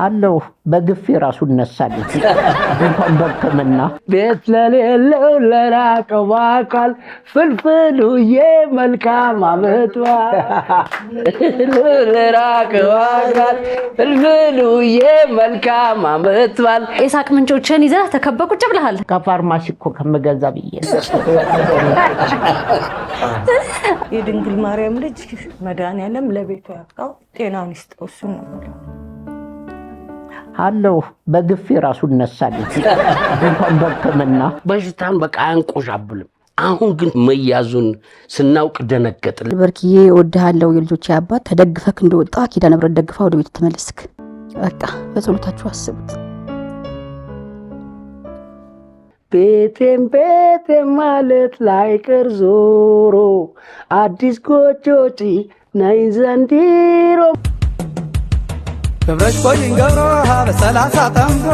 አለው በግፍ ራሱ ነሳል እንኳን በከመና ቤት ለሌለው ለራቀው አካል ፍልፍሉዬ መልካም አመቷ ለራቀው አካል ፍልፍሉዬ መልካም አመቷል። የሳቅ ምንጮችን ይዘህ ተከበህ ቁጭ ብለሃል። ከፋርማሲ እኮ ከመገዛ ብዬ የድንግል ማርያም ልጅ መድኃኒዓለም ለቤቱ ያብቃው፣ ጤናውን ይስጠው። እሱ ነው አለው በግፍ ራሱ ነሳል እንኳን በከመና በሽታን በቃ አንቆዣብልም። አሁን ግን መያዙን ስናውቅ ደነገጥን። በርኪዬ እወድሃለሁ የልጆቼ አባት ተደግፈክ እንደወጣ ኪዳነ ምሕረት ደግፋ ወደ ቤት ተመለስክ። በቃ በጸሎታችሁ አስቡት። ቤቴም ማለት ላይቀር ዞሮ አዲስ ጎጆጪ ነይ ዘንድሮ ክብረሽ ኮይን ገብሮ በሰላሳ ጠምቶ